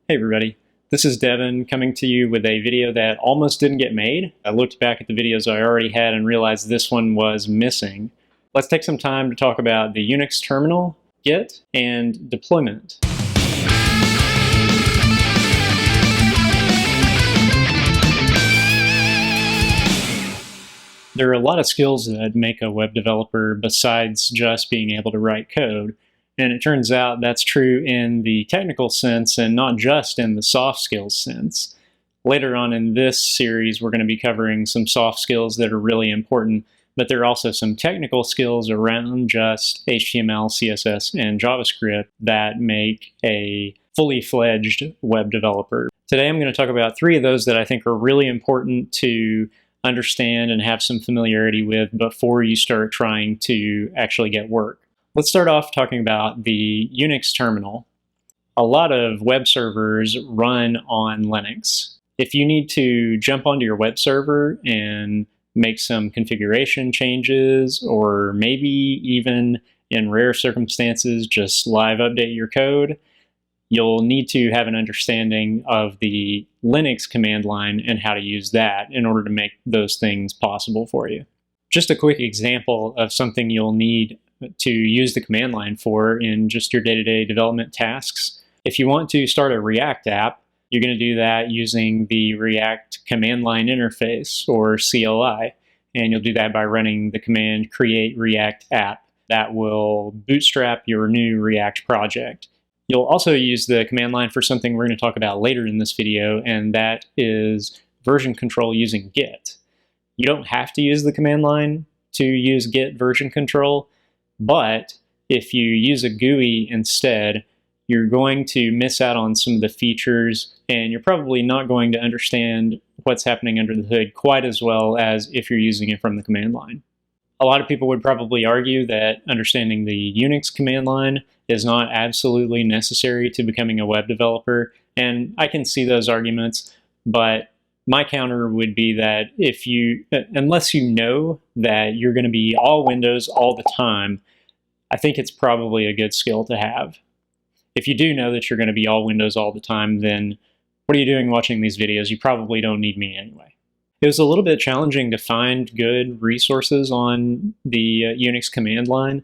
Hey everybody, this is Devin coming to you with a video that almost didn't get made. I looked back at the videos I already had and realized this one was missing. Let's take some time to talk about the UNIX terminal, Git, and deployment. There are a lot of skills that make a web developer besides just being able to write code. And it turns out that's true in the technical sense and not just in the soft skills sense. Later on in this series, we're going to be covering some soft skills that are really important, but there are also some technical skills around just HTML, CSS, and JavaScript that make a fully fledged web developer. Today, I'm going to talk about three of those that I think are really important to understand and have some familiarity with before you start trying to actually get work. Let's start off talking about the UNIX terminal. A lot of web servers run on Linux. If you need to jump onto your web server and make some configuration changes, or maybe even in rare circumstances just live update your code, you'll need to have an understanding of the Linux command line and how to use that in order to make those things possible for you. Just a quick example of something you'll need to use the command line for in just your day-to-day development tasks. If you want to start a React app, you're going to do that using the React command line interface, or CLI, and you'll do that by running the command create React app. That will bootstrap your new React project. You'll also use the command line for something we're going to talk about later in this video, and that is version control using Git. You don't have to use the command line to use Git version control, but if you use a GUI instead, you're going to miss out on some of the features, and you're probably not going to understand what's happening under the hood quite as well as if you're using it from the command line. A lot of people would probably argue that understanding the UNIX command line is not absolutely necessary to becoming a web developer, and I can see those arguments, but my counter would be that unless you know that you're going to be all Windows all the time, I think it's probably a good skill to have. If you do know that you're going to be all Windows all the time, then what are you doing watching these videos? You probably don't need me anyway. It was a little bit challenging to find good resources on the UNIX command line,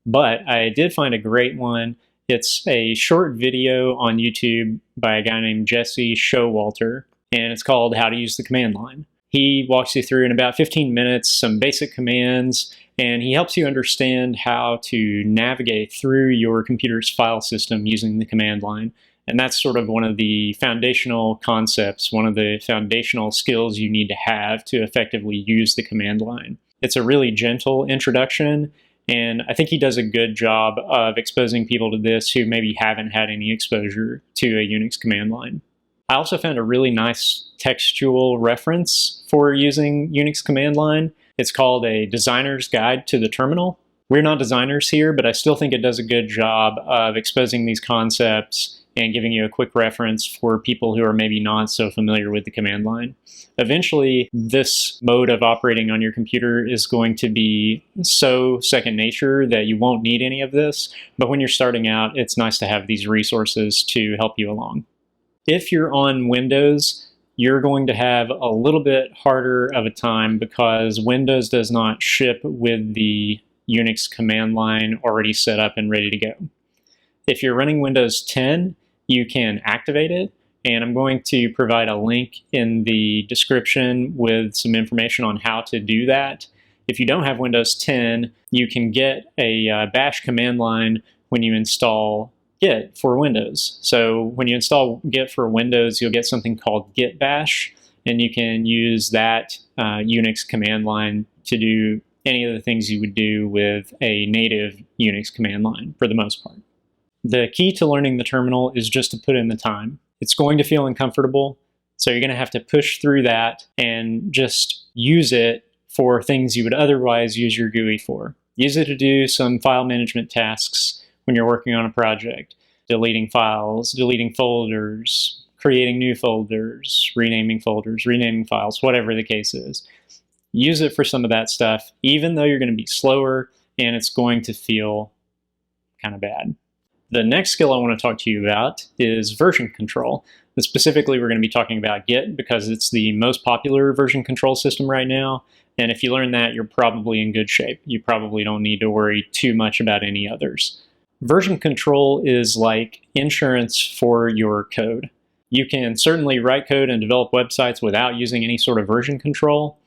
but I did find a great one. It's a short video on YouTube by a guy named Jesse Showalter, and it's called How to Use the Command Line. He walks you through in about 15 minutes some basic commands, and he helps you understand how to navigate through your computer's file system using the command line. And that's sort of one of the foundational concepts, one of the foundational skills you need to have to effectively use the command line. It's a really gentle introduction, and I think he does a good job of exposing people to this who maybe haven't had any exposure to a UNIX command line. I also found a really nice textual reference for using UNIX command line. It's called A Designer's Guide to the Terminal. We're not designers here, but I still think it does a good job of exposing these concepts and giving you a quick reference for people who are maybe not so familiar with the command line. Eventually, this mode of operating on your computer is going to be so second nature that you won't need any of this, but when you're starting out, it's nice to have these resources to help you along. If you're on Windows, you're going to have a little bit harder of a time because Windows does not ship with the UNIX command line already set up and ready to go. If you're running Windows 10, you can activate it, and I'm going to provide a link in the description with some information on how to do that. If you don't have Windows 10, you can get a Bash command line when you install Git for Windows. So when you install Git for Windows, you'll get something called Git Bash, and you can use that UNIX command line to do any of the things you would do with a native UNIX command line for the most part. The key to learning the terminal is just to put in the time. It's going to feel uncomfortable, so you're going to have to push through that and just use it for things you would otherwise use your GUI for. Use it to do some file management tasks when you're working on a project, deleting files, deleting folders, creating new folders, renaming files, whatever the case is. Use it for some of that stuff, even though you're going to be slower and it's going to feel kind of bad. The next skill I want to talk to you about is version control. And specifically, we're going to be talking about Git because it's the most popular version control system right now. And if you learn that, you're probably in good shape. You probably don't need to worry too much about any others. Version control is like insurance for your code. You can certainly write code and develop websites without using any sort of version control.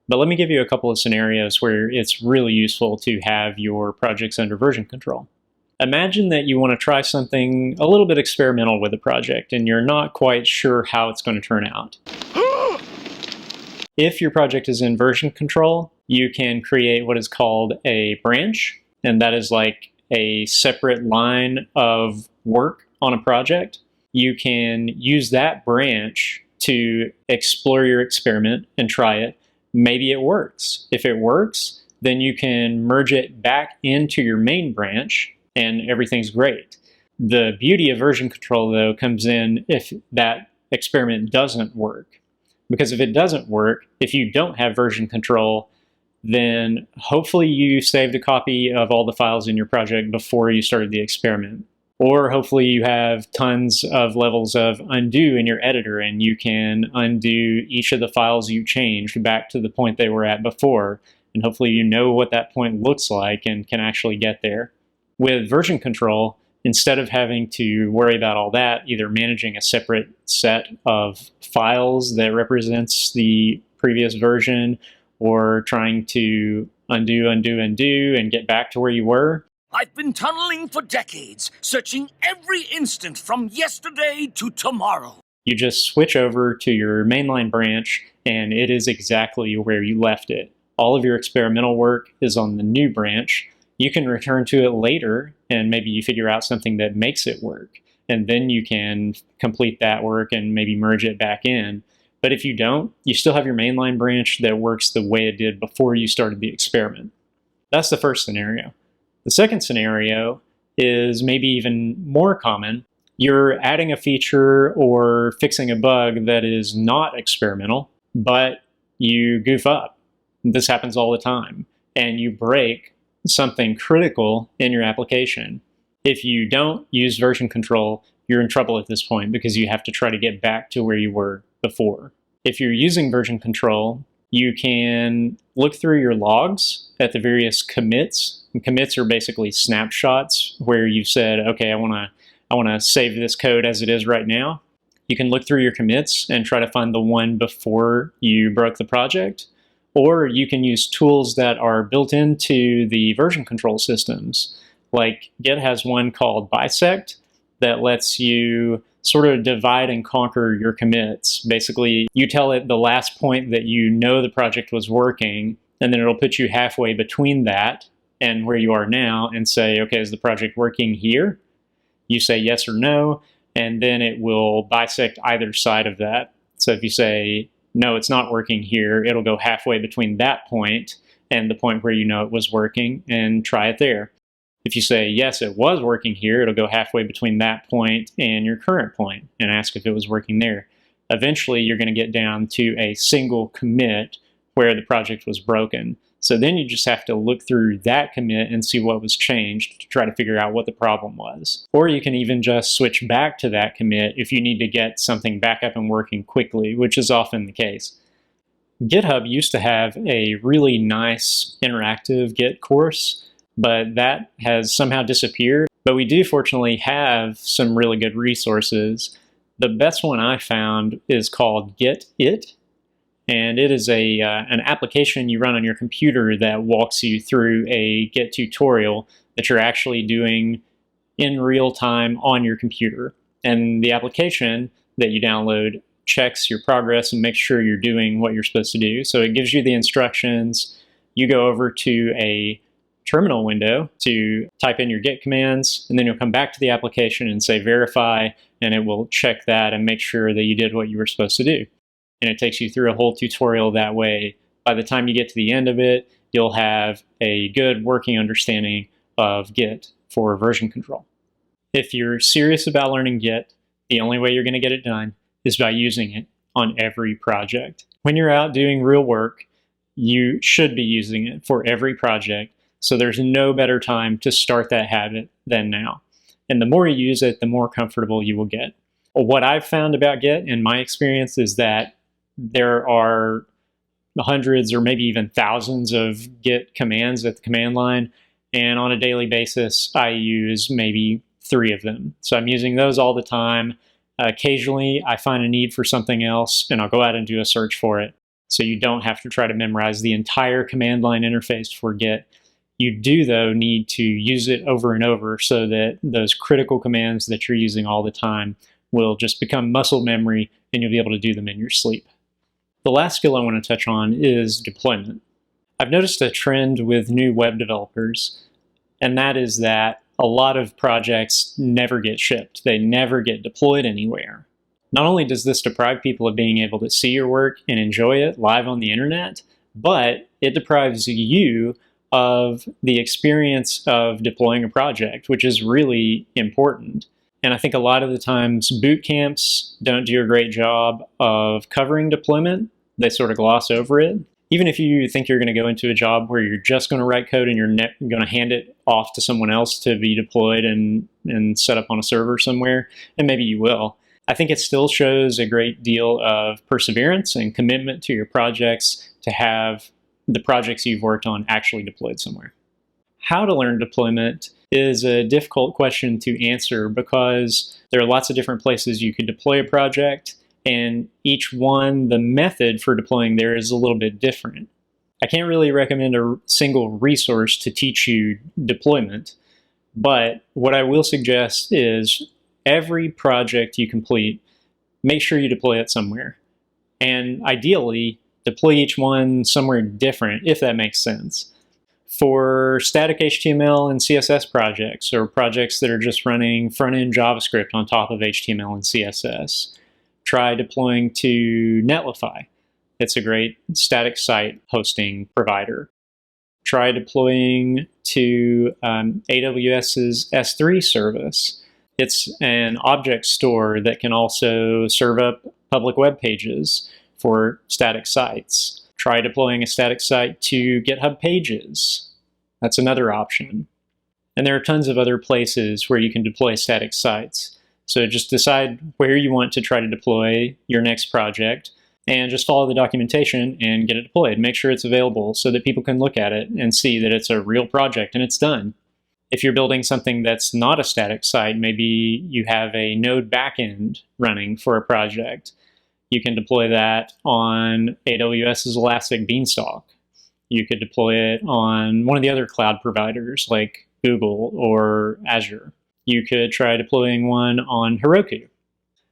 But let me give you a couple of scenarios where it's really useful to have your projects under version control. Imagine that you want to try something a little bit experimental with a project and you're not quite sure how it's going to turn out. If your project is in version control, you can create what is called a branch, and that is like a separate line of work on a project. You can use that branch to explore your experiment and try it. Maybe it works. If it works, then you can merge it back into your main branch and everything's great. The beauty of version control, though, comes in if that experiment doesn't work. Because if it doesn't work, if you don't have version control, then hopefully you saved a copy of all the files in your project before you started the experiment. Or hopefully you have tons of levels of undo in your editor and you can undo each of the files you changed back to the point they were at before. And hopefully you know what that point looks like and can actually get there. With version control, instead of having to worry about all that, either managing a separate set of files that represents the previous version or trying to undo and get back to where you were. I've been tunneling for decades, searching every instant from yesterday to tomorrow. You just switch over to your mainline branch and it is exactly where you left it. All of your experimental work is on the new branch. You can return to it later and maybe you figure out something that makes it work. And then you can complete that work and maybe merge it back in. But if you don't, you still have your mainline branch that works the way it did before you started the experiment. That's the first scenario. The second scenario is maybe even more common. You're adding a feature or fixing a bug that is not experimental, but you goof up. This happens all the time. And you break something critical in your application. If you don't use version control, you're in trouble at this point because you have to try to get back to where you were before. If you're using version control, you can look through your logs at the various commits. And commits are basically snapshots where you've said, okay, I want to save this code as it is right now. You can look through your commits and try to find the one before you broke the project. Or you can use tools that are built into the version control systems. Like Git has one called Bisect that lets you sort of divide and conquer your commits. Basically, you tell it the last point that you know the project was working, and then it'll put you halfway between that and where you are now and say, okay, is the project working here? You say yes or no, and then it will bisect either side of that. So if you say, no, it's not working here, it'll go halfway between that point and the point where you know it was working and try it there. If you say, yes, it was working here, it'll go halfway between that point and your current point and ask if it was working there. Eventually, you're going to get down to a single commit where the project was broken. So then you just have to look through that commit and see what was changed to try to figure out what the problem was. Or you can even just switch back to that commit if you need to get something back up and working quickly, which is often the case. GitHub used to have a really nice interactive Git course, but that has somehow disappeared. But we do fortunately have some really good resources. The best one I found is called Git It. And it is an application you run on your computer that walks you through a Git tutorial that you're actually doing in real time on your computer. And the application that you download checks your progress and makes sure you're doing what you're supposed to do. So it gives you the instructions. You go over to a terminal window to type in your Git commands, and then you'll come back to the application and say verify, and it will check that and make sure that you did what you were supposed to do. And it takes you through a whole tutorial that way. By the time you get to the end of it, you'll have a good working understanding of Git for version control. If you're serious about learning Git, the only way you're going to get it done is by using it on every project. When you're out doing real work, you should be using it for every project, so there's no better time to start that habit than now. And the more you use it, the more comfortable you will get. What I've found about Git in my experience is that there are hundreds or maybe even thousands of Git commands at the command line. And on a daily basis, I use maybe 3 of them. So I'm using those all the time. Occasionally, I find a need for something else, and I'll go out and do a search for it. So you don't have to try to memorize the entire command line interface for Git. You do, though, need to use it over and over so that those critical commands that you're using all the time will just become muscle memory, and you'll be able to do them in your sleep. The last skill I want to touch on is deployment. I've noticed a trend with new web developers, and that is that a lot of projects never get shipped. They never get deployed anywhere. Not only does this deprive people of being able to see your work and enjoy it live on the internet, but it deprives you of the experience of deploying a project, which is really important. And I think a lot of the times boot camps don't do a great job of covering deployment. They sort of gloss over it. Even if you think you're going to go into a job where you're just going to write code and you're going to hand it off to someone else to be deployed and set up on a server somewhere, and maybe you will, I think it still shows a great deal of perseverance and commitment to your projects to have the projects you've worked on actually deployed somewhere. How to learn deployment is a difficult question to answer because there are lots of different places you could deploy a project, and each one, the method for deploying there is a little bit different. I can't really recommend a single resource to teach you deployment, but what I will suggest is every project you complete, make sure you deploy it somewhere. And ideally, deploy each one somewhere different, if that makes sense. For static HTML and CSS projects, or projects that are just running front-end JavaScript on top of HTML and CSS, try deploying to Netlify. It's a great static site hosting provider. Try deploying to AWS's S3 service. It's an object store that can also serve up public web pages for static sites. Try deploying a static site to GitHub Pages. That's another option. And there are tons of other places where you can deploy static sites. So just decide where you want to try to deploy your next project and just follow the documentation and get it deployed. Make sure it's available so that people can look at it and see that it's a real project and it's done. If you're building something that's not a static site, maybe you have a Node backend running for a project. You can deploy that on AWS's Elastic Beanstalk. You could deploy it on one of the other cloud providers like Google or Azure. You could try deploying one on Heroku.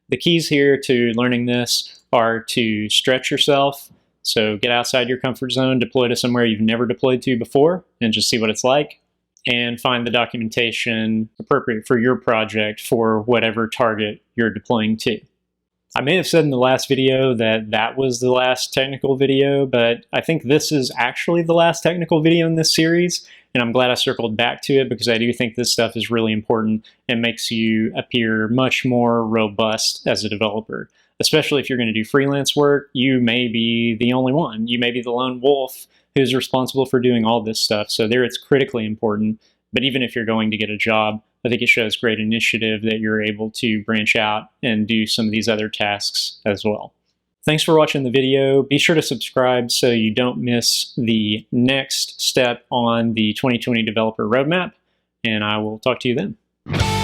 The keys here to learning this are to stretch yourself. So get outside your comfort zone, deploy to somewhere you've never deployed to before, and just see what it's like. And find the documentation appropriate for your project for whatever target you're deploying to. I may have said in the last video that that was the last technical video, but I think this is actually the last technical video in this series, and I'm glad I circled back to it because I do think this stuff is really important and makes you appear much more robust as a developer. Especially if you're going to do freelance work, you may be the only one. You may be the lone wolf who's responsible for doing all this stuff, so there it's critically important. But even if you're going to get a job, I think it shows great initiative that you're able to branch out and do some of these other tasks as well. Thanks for watching the video. Be sure to subscribe so you don't miss the next step on the 2020 developer roadmap, and I will talk to you then.